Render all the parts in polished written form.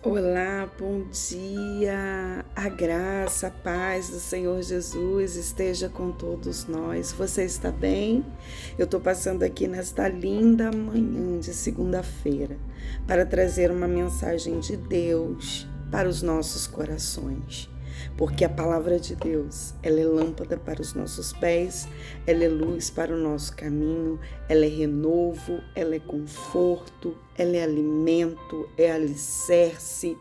Olá, bom dia. A graça, a paz do Senhor Jesus esteja com todos nós. Você está bem? Eu estou passando aqui nesta linda manhã de segunda-feira para trazer uma mensagem de Deus para os nossos corações. Porque a palavra de Deus, ela é lâmpada para os nossos pés, ela é luz para o nosso caminho, ela é renovo, ela é conforto, ela é alimento, é alicerce.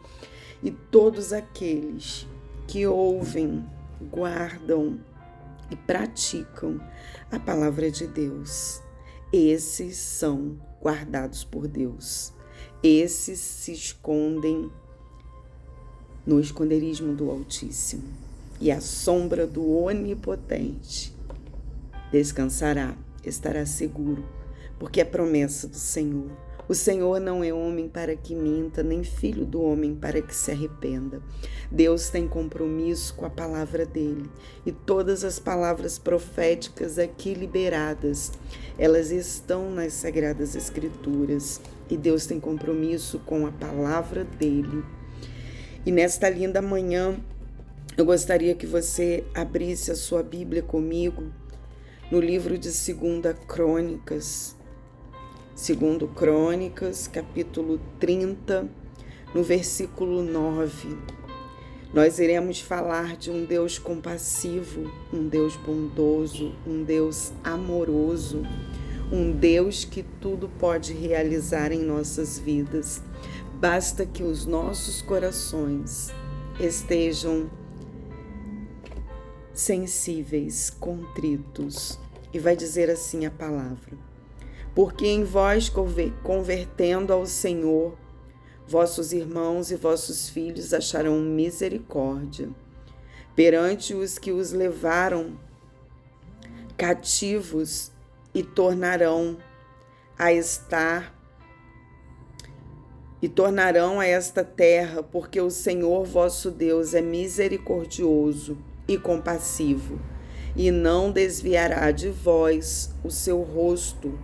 E todos aqueles que ouvem, guardam e praticam a palavra de Deus, esses são guardados por Deus. Esses se escondem no esconderijo do Altíssimo, e a sombra do Onipotente descansará, estará seguro, porque é promessa do Senhor. O Senhor não é homem para que minta, nem filho do homem para que se arrependa. Deus tem compromisso com a palavra dele, e todas as palavras proféticas aqui liberadas, elas estão nas Sagradas Escrituras, e Deus tem compromisso com a palavra dele. E nesta linda manhã, eu gostaria que você abrisse a sua Bíblia comigo no livro de 2 Crônicas, capítulo 30, no versículo 9. Nós iremos falar de um Deus compassivo, um Deus bondoso, um Deus amoroso, um Deus que tudo pode realizar em nossas vidas. Basta que os nossos corações estejam sensíveis, contritos. E vai dizer assim a palavra: porque em vós, convertendo ao Senhor, vossos irmãos e vossos filhos acharão misericórdia perante os que os levaram cativos e tornarão a esta terra, porque o Senhor vosso Deus é misericordioso e compassivo, e não desviará de vós o seu rosto,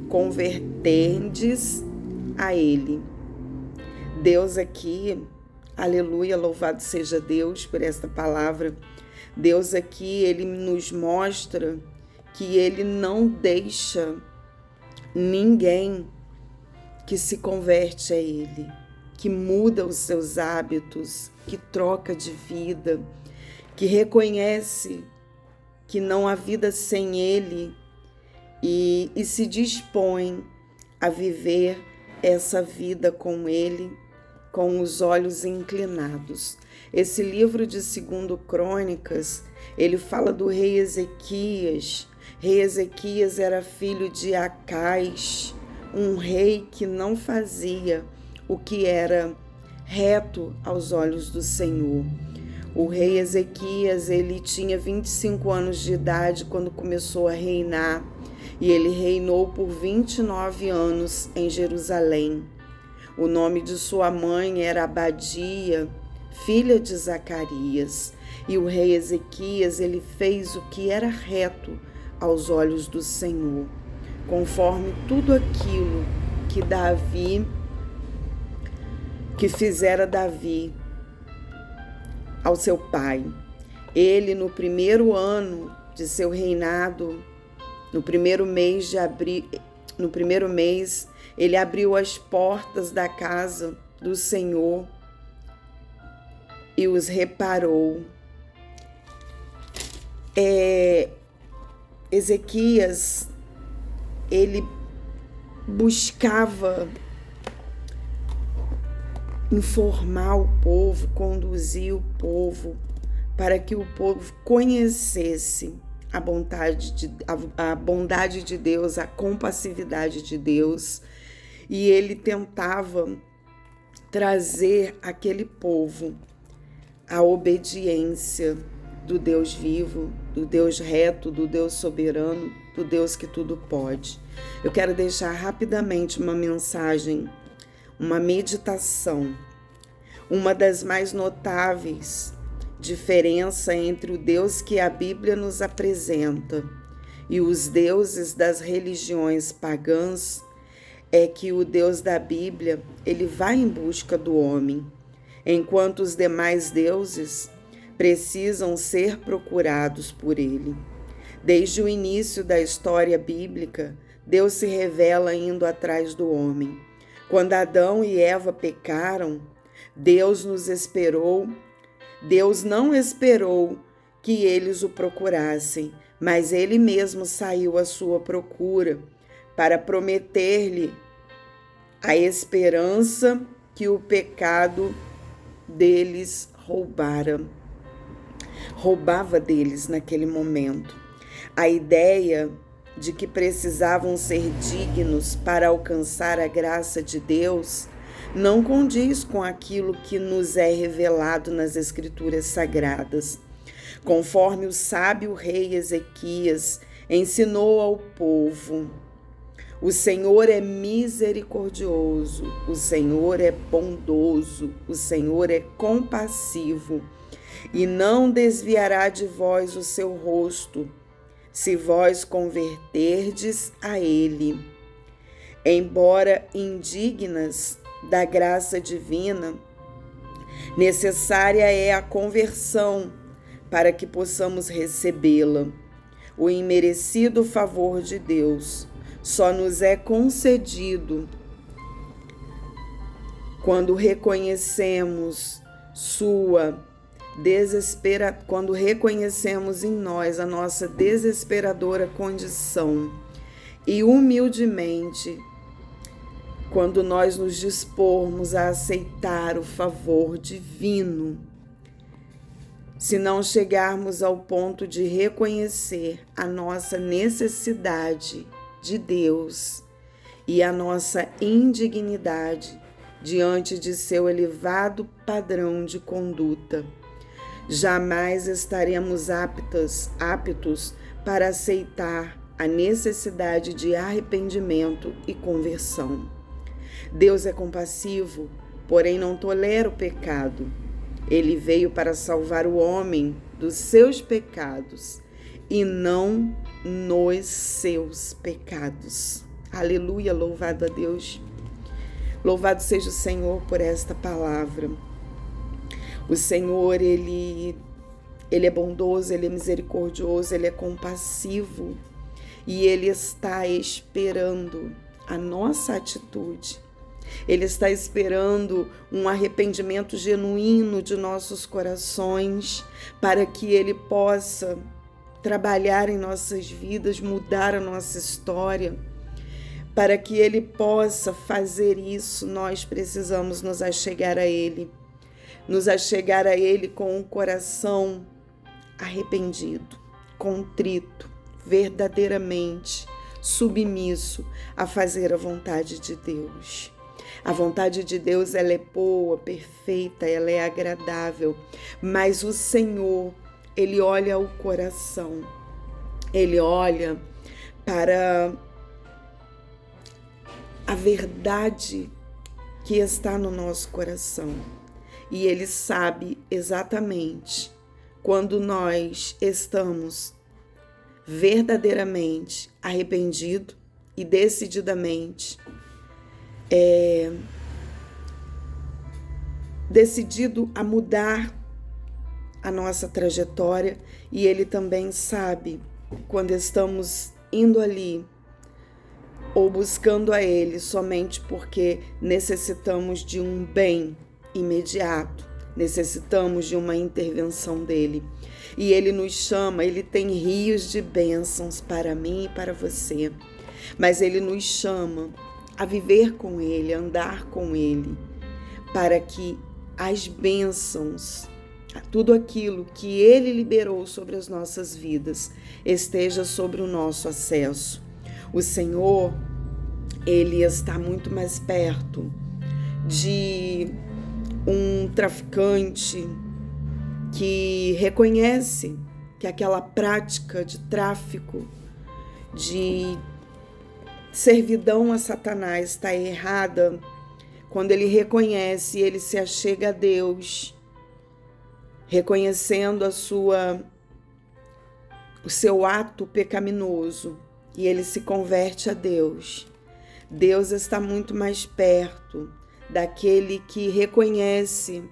convertendes a ele. Deus aqui, aleluia, louvado seja Deus por esta palavra. Deus aqui, ele nos mostra que ele não deixa ninguém que se converte a ele, que muda os seus hábitos, que troca de vida, que reconhece que não há vida sem ele e se dispõe a viver essa vida com ele, com os olhos inclinados. Esse livro de 2 Crônicas, ele fala do rei Ezequias. Rei Ezequias era filho de Acais, um rei que não fazia o que era reto aos olhos do Senhor. O rei Ezequias, ele tinha 25 anos de idade quando começou a reinar, e ele reinou por 29 anos em Jerusalém. O nome de sua mãe era Abadia, filha de Zacarias, e o rei Ezequias, ele fez o que era reto aos olhos do Senhor, conforme tudo aquilo que fizera Davi ao seu pai. Ele, no primeiro ano de seu reinado, no primeiro mês, ele abriu as portas da casa do Senhor e os reparou. Ezequias, ele buscava informar o povo, conduzir o povo, para que o povo conhecesse a bondade de Deus, a compassividade de Deus, e ele tentava trazer aquele povo à obediência do Deus vivo, do Deus reto, do Deus soberano, do Deus que tudo pode. Eu quero deixar rapidamente uma mensagem, uma meditação. Uma das mais notáveis diferença entre o Deus que a Bíblia nos apresenta e os deuses das religiões pagãs é que o Deus da Bíblia, ele vai em busca do homem, enquanto os demais deuses precisam ser procurados por ele. Desde o início da história bíblica, Deus se revela indo atrás do homem. Quando Adão e Eva pecaram, Deus não esperou que eles o procurassem, mas ele mesmo saiu à sua procura para prometer-lhe a esperança que o pecado deles roubava deles naquele momento. A ideia de que precisavam ser dignos para alcançar a graça de Deus não condiz com aquilo que nos é revelado nas Escrituras Sagradas. Conforme o sábio rei Ezequias ensinou ao povo, o Senhor é misericordioso, o Senhor é bondoso, o Senhor é compassivo e não desviará de vós o seu rosto, se vós converterdes a Ele. Embora indignas da graça divina, necessária é a conversão para que possamos recebê-la. O imerecido favor de Deus só nos é concedido quando reconhecemos quando reconhecemos em nós a nossa desesperadora condição e humildemente, quando nós nos dispormos a aceitar o favor divino. Se não chegarmos ao ponto de reconhecer a nossa necessidade de Deus e a nossa indignidade diante de seu elevado padrão de conduta, jamais estaremos aptos para aceitar a necessidade de arrependimento e conversão. Deus é compassivo, porém não tolera o pecado. Ele veio para salvar o homem dos seus pecados e não nos seus pecados. Aleluia, louvado a Deus. Louvado seja o Senhor por esta palavra. O Senhor, Ele é bondoso, Ele é misericordioso, Ele é compassivo e Ele está esperando a nossa atitude. Ele está esperando um arrependimento genuíno de nossos corações para que Ele possa trabalhar em nossas vidas, mudar a nossa história. Para que Ele possa fazer isso, nós precisamos nos achegar a Ele. Nos achegar a Ele com um coração arrependido, contrito, verdadeiramente submisso a fazer a vontade de Deus. A vontade de Deus, ela é boa, perfeita, ela é agradável, mas o Senhor, Ele olha o coração, Ele olha para a verdade que está no nosso coração e Ele sabe exatamente quando nós estamos verdadeiramente arrependidos e decididamente decidido a mudar a nossa trajetória, e Ele também sabe quando estamos indo ali ou buscando a Ele somente porque necessitamos de um bem imediato, necessitamos de uma intervenção dEle. E Ele nos chama, Ele tem rios de bênçãos para mim e para você, mas Ele nos chama a viver com Ele, a andar com Ele, para que as bênçãos, tudo aquilo que Ele liberou sobre as nossas vidas, esteja sobre o nosso acesso. O Senhor, Ele está muito mais perto de um traficante que reconhece que aquela prática de tráfico, de servidão a Satanás está errada. Quando ele reconhece, ele se achega a Deus, reconhecendo o seu ato pecaminoso, e ele se converte a Deus. Deus está muito mais perto daquele que reconhece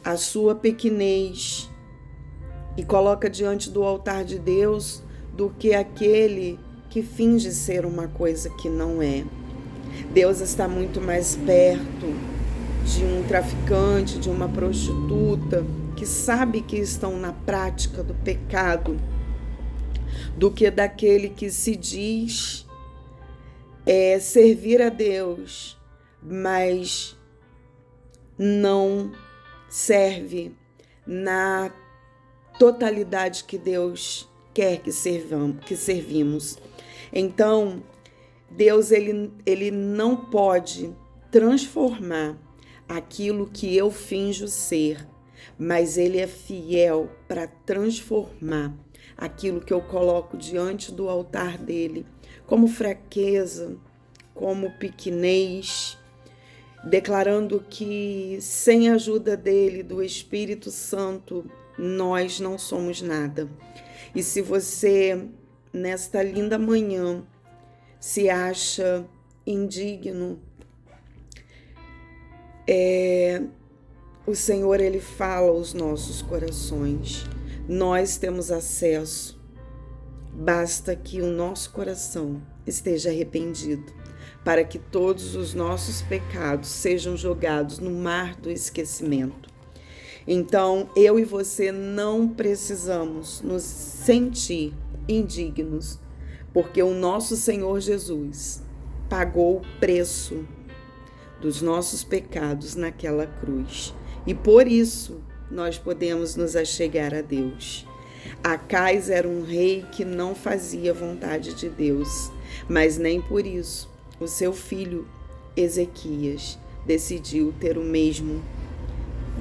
a sua pequenez e coloca diante do altar de Deus do que aquele que finge ser uma coisa que não é. Deus está muito mais perto de um traficante, de uma prostituta, que sabe que estão na prática do pecado, do que daquele que se diz servir a Deus, mas não serve na totalidade que Deus quer que servimos. Então, Deus ele não pode transformar aquilo que eu finjo ser, mas Ele é fiel para transformar aquilo que eu coloco diante do altar dele, como fraqueza, como pequenez, declarando que sem a ajuda dele, do Espírito Santo, nós não somos nada. E se você, nesta linda manhã, se acha indigno, o Senhor, Ele fala aos nossos corações. Nós temos acesso. Basta que o nosso coração esteja arrependido, para que todos os nossos pecados sejam jogados no mar do esquecimento. Então, eu e você não precisamos nos sentir indignos, porque o nosso Senhor Jesus pagou o preço dos nossos pecados naquela cruz. E por isso nós podemos nos achegar a Deus. Acais era um rei que não fazia vontade de Deus, mas nem por isso o seu filho Ezequias decidiu ter o mesmo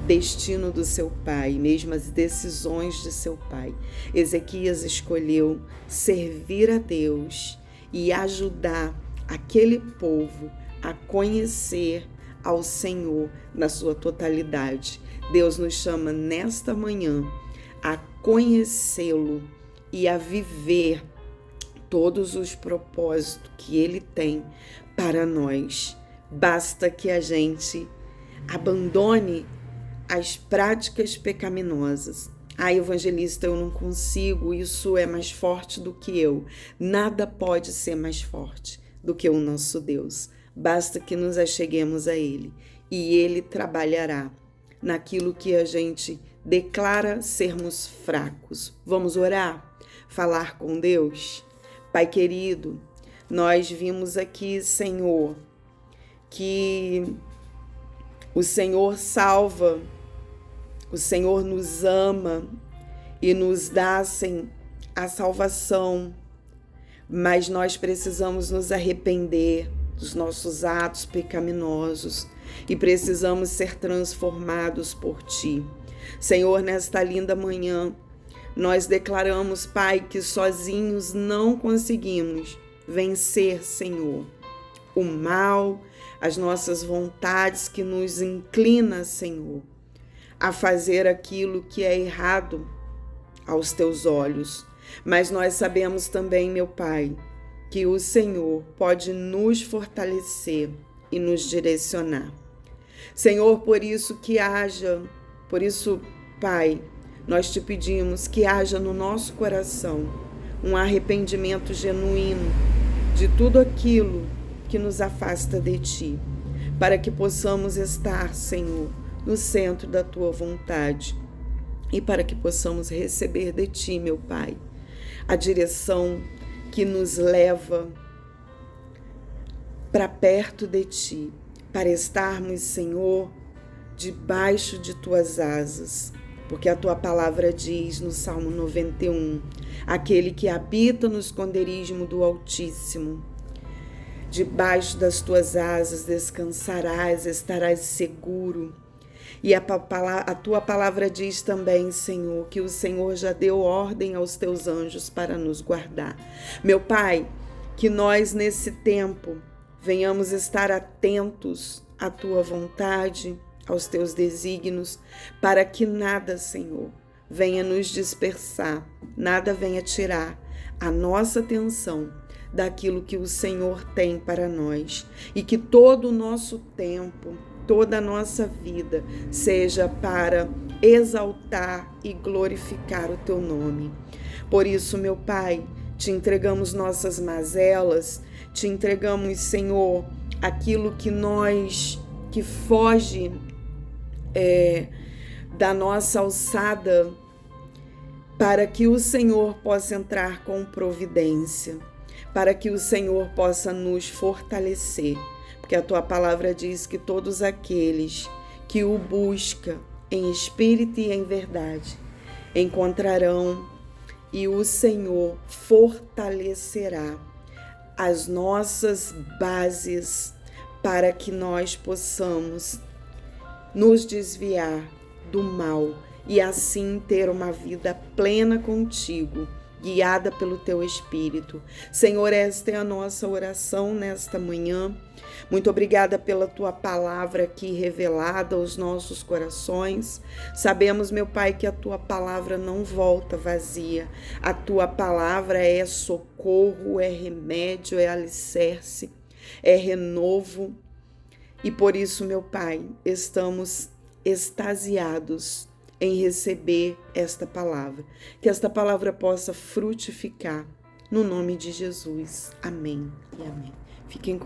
destino do seu pai, mesmas decisões de seu pai. Ezequias escolheu servir a Deus e ajudar aquele povo a conhecer ao Senhor na sua totalidade. Deus nos chama nesta manhã a conhecê-lo e a viver todos os propósitos que Ele tem para nós. Basta que a gente abandone as práticas pecaminosas. Evangelista, eu não consigo, isso é mais forte do que eu. Nada pode ser mais forte do que o nosso Deus. Basta que nos acheguemos a Ele e Ele trabalhará naquilo que a gente declara sermos fracos. Vamos orar? Falar com Deus? Pai querido, nós vimos aqui, Senhor, que o Senhor salva, o Senhor nos ama e nos dá, a salvação, mas nós precisamos nos arrepender dos nossos atos pecaminosos e precisamos ser transformados por Ti. Senhor, nesta linda manhã, nós declaramos, Pai, que sozinhos não conseguimos vencer, Senhor, o mal, as nossas vontades que nos inclina, Senhor, a fazer aquilo que é errado aos Teus olhos. Mas nós sabemos também, meu Pai, que o Senhor pode nos fortalecer e nos direcionar. Senhor, por isso, Pai, nós te pedimos que haja no nosso coração um arrependimento genuíno de tudo aquilo que nos afasta de Ti, para que possamos estar, Senhor, no centro da Tua vontade e para que possamos receber de Ti, meu Pai, a direção que nos leva para perto de Ti, para estarmos, Senhor, debaixo de Tuas asas, porque a Tua palavra diz no Salmo 91, aquele que habita no esconderijo do Altíssimo, debaixo das Tuas asas descansarás, estarás seguro. E a Tua palavra diz também, Senhor, que o Senhor já deu ordem aos Teus anjos para nos guardar. Meu Pai, que nós nesse tempo venhamos estar atentos à Tua vontade, aos Teus desígnios, para que nada, Senhor, venha nos dispersar, nada venha tirar a nossa atenção daquilo que o Senhor tem para nós e que todo o nosso tempo, toda a nossa vida seja para exaltar e glorificar o teu nome. Por isso, meu Pai, te entregamos nossas mazelas, te entregamos, Senhor, aquilo que foge da nossa alçada, para que o Senhor possa entrar com providência, para que o Senhor possa nos fortalecer, porque a tua palavra diz que todos aqueles que o buscam em espírito e em verdade encontrarão, e o Senhor fortalecerá as nossas bases para que nós possamos nos desviar do mal e assim ter uma vida plena contigo, guiada pelo teu Espírito. Senhor, esta é a nossa oração nesta manhã. Muito obrigada pela tua palavra aqui revelada aos nossos corações. Sabemos, meu Pai, que a tua palavra não volta vazia. A tua palavra é socorro, é remédio, é alicerce, é renovo. E por isso, meu Pai, estamos extasiados em receber esta palavra. Que esta palavra possa frutificar no nome de Jesus. Amém e amém. Fiquem com